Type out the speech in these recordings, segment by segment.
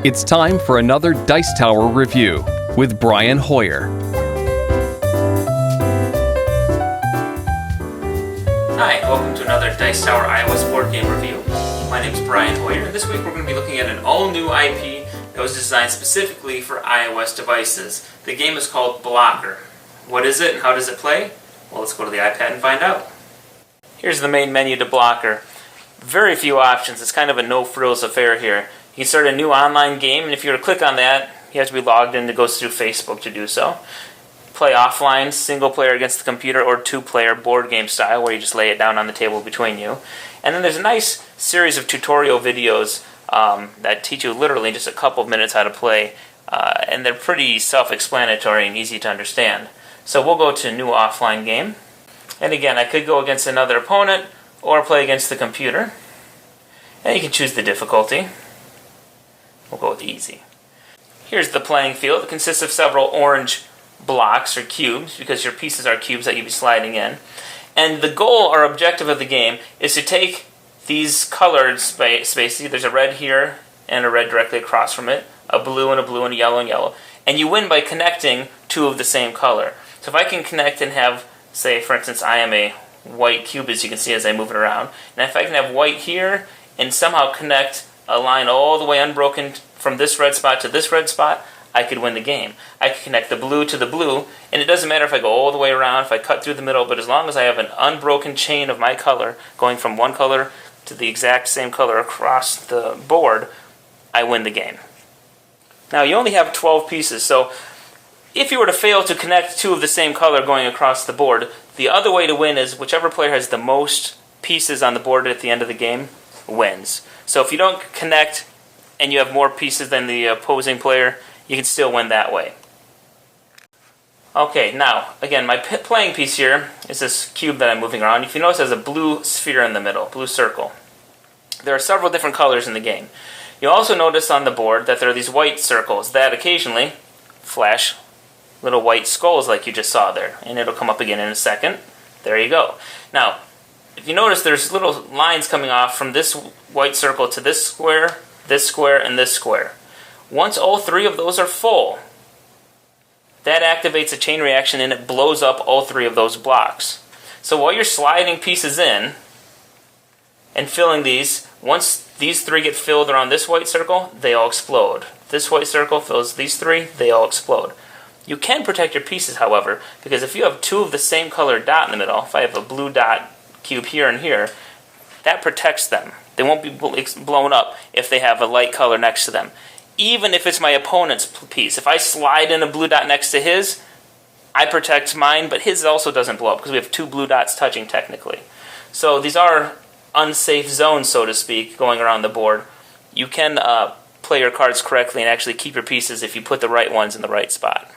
It's time for another Dice Tower review with Brian Hoier. Hi, welcome to another Dice Tower iOS board game review. My name is Brian Hoier, and this week we're going to be looking at an all-new IP that was designed specifically for iOS devices. The game is called Blocker. What is it and how does it play? Well, let's go to the iPad and find out. Here's the main menu to Blocker. Very few options. It's kind of a no-frills affair here. You can start a new online game, and if you were to click on that, you have to be logged in to go through Facebook to do so. Play offline, single player against the computer, or two-player board game style, where you just lay it down on the table between you. And then there's a nice series of tutorial videos that teach you literally in just a couple of minutes how to play, and they're pretty self-explanatory and easy to understand. So we'll go to new offline game. And again, I could go against another opponent, or play against the computer. And you can choose the difficulty. We'll go with easy. Here's the playing field. It consists of several orange blocks or cubes, because your pieces are cubes that you'll be sliding in. And the goal or objective of the game is to take these colored spaces. There's a red here and a red directly across from it, a blue and a yellow and yellow. And you win by connecting two of the same color. So if I can connect and have, say, for instance, I am a white cube, as you can see as I move it around. And if I can have white here and somehow connect a line all the way unbroken from this red spot to this red spot, I could win the game. I could connect the blue to the blue, and it doesn't matter if I go all the way around, if I cut through the middle, but as long as I have an unbroken chain of my color going from one color to the exact same color across the board, I win the game. Now, you only have 12 pieces, so if you were to fail to connect two of the same color going across the board, the other way to win is whichever player has the most pieces on the board at the end of the game wins. So if you don't connect and you have more pieces than the opposing player, you can still win that way. Okay, now, again, my playing piece here is this cube that I'm moving around. If you notice, there's a blue sphere in the middle, blue circle. There are several different colors in the game. You'll also notice on the board that there are these white circles that occasionally flash little white skulls like you just saw there. And it'll come up again in a second. There you go. Now, if you notice, there's little lines coming off from this white circle to this square, and this square. Once all three of those are full, that activates a chain reaction and it blows up all three of those blocks. So while you're sliding pieces in and filling these, once these three get filled around this white circle, they all explode. This white circle fills these three, they all explode. You can protect your pieces, however, because if you have two of the same color dot in the middle, if I have a blue dot cube here and here, that protects them. They won't be blown up if they have a light color next to them. Even if it's my opponent's piece. If I slide in a blue dot next to his, I protect mine, but his also doesn't blow up because we have two blue dots touching technically. So these are unsafe zones, so to speak, going around the board. You can play your cards correctly and actually keep your pieces if you put the right ones in the right spot.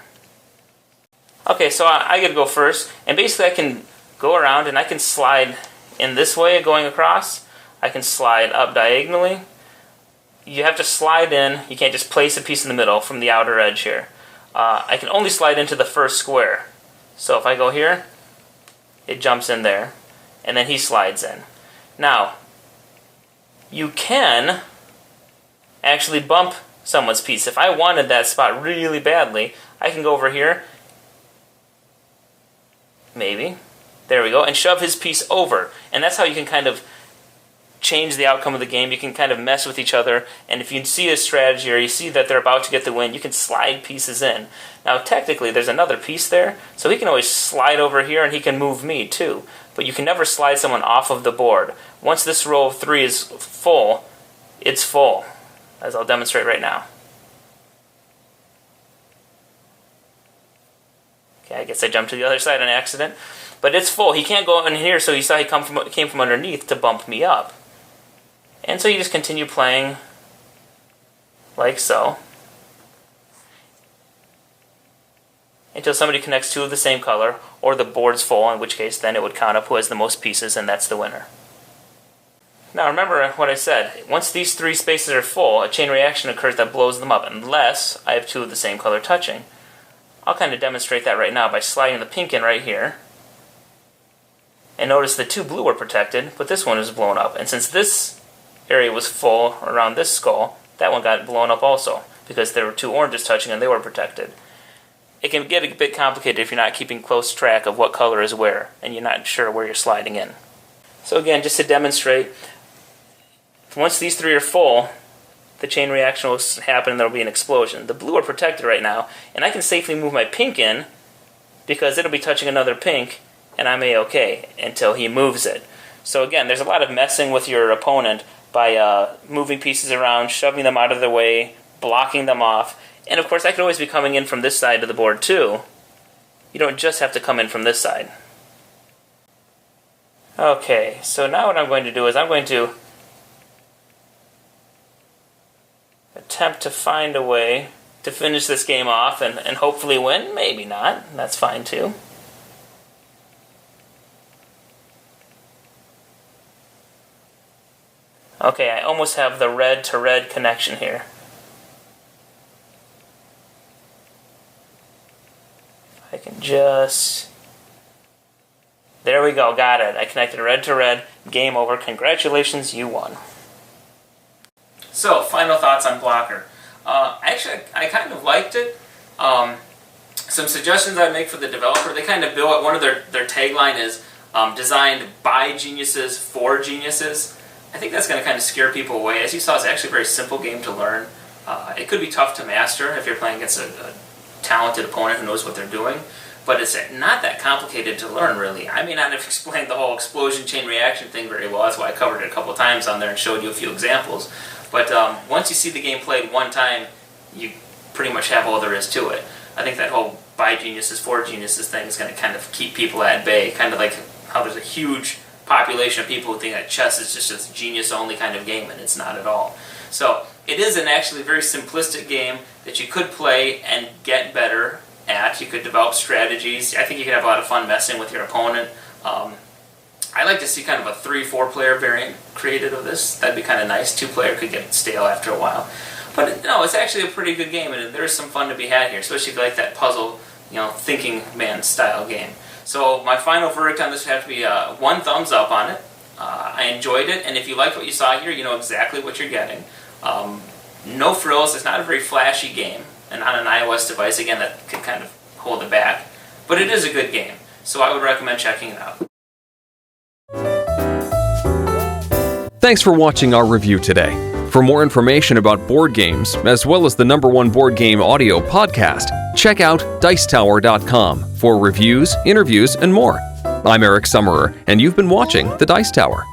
Okay, so I get to go first, and basically I can go around and I can slide in this way going across. I can slide up diagonally. You have to slide in. You can't just place a piece in the middle from the outer edge here. I can only slide into the first square. So if I go here, it jumps in there, and then he slides in. Now, you can actually bump someone's piece. If I wanted that spot really badly, I can go over here, maybe, there we go, and shove his piece over. And that's how you can kind of change the outcome of the game. You can kind of mess with each other, and if you see a strategy or you see that they're about to get the win, you can slide pieces in. Now technically there's another piece there, so he can always slide over here and he can move me too, but you can never slide someone off of the board. Once this row of three is full, it's full, as I'll demonstrate right now. Okay, I guess I jumped to the other side on accident, but it's full. He can't go in here, so you saw he came from underneath to bump me up. And so you just continue playing like so until somebody connects two of the same color, or the board's full, in which case then it would count up who has the most pieces, and that's the winner. Now remember what I said. Once these three spaces are full, a chain reaction occurs that blows them up, unless I have two of the same color touching. I'll kind of demonstrate that right now by sliding the pink in right here. And notice the two blue were protected, but this one is blown up. And since this area was full around this skull, that one got blown up also, because there were two oranges touching and they were protected. It can get a bit complicated if you're not keeping close track of what color is where, and you're not sure where you're sliding in. So again, just to demonstrate, once these three are full, the chain reaction will happen and there will be an explosion. The blue are protected right now, and I can safely move my pink in, because it'll be touching another pink, and I'm A-okay until he moves it. So again, there's a lot of messing with your opponent by moving pieces around, shoving them out of their way, blocking them off. And of course, I could always be coming in from this side of the board too. You don't just have to come in from this side. Okay, so now what I'm going to do is I'm going to attempt to find a way to finish this game off and hopefully win. Maybe not. That's fine too. Okay, I almost have the red to red connection here. I can just... There we go, got it. I connected red to red. Game over. Congratulations, you won. So, final thoughts on Blocker. Actually, I kind of liked it. Some suggestions I'd make for the developer, they kind of built, one of their tagline is designed by geniuses for geniuses. I think that's going to kind of scare people away. As you saw, it's actually a very simple game to learn. It could be tough to master if you're playing against a talented opponent who knows what they're doing, but it's not that complicated to learn, really. I may not have explained the whole explosion chain reaction thing very well. That's why I covered it a couple times on there and showed you a few examples. But once you see the game played one time, you pretty much have all there is to it. I think that whole by geniuses for geniuses thing is going to kind of keep people at bay, kind of like how there's a huge population of people who think that chess is just a genius-only kind of game, and it's not at all. So it is an actually very simplistic game that you could play and get better at. You could develop strategies. I think you could have a lot of fun messing with your opponent. I like to see kind of a 3-4 player variant created of this. That'd be kind of nice. 2-player could get stale after a while. But no, it's actually a pretty good game, and there's some fun to be had here, especially if you like that puzzle, thinking man style game. So my final verdict on this would have to be 1 thumbs up on it. I enjoyed it, and if you liked what you saw here, you know exactly what you're getting. No frills. It's not a very flashy game, and on an iOS device, again, that could kind of hold it back. But it is a good game, so I would recommend checking it out. Thanks for watching our review today. For more information about board games, as well as the #1 board game audio podcast, check out Dicetower.com for reviews, interviews, and more. I'm Eric Summerer, and you've been watching The Dice Tower.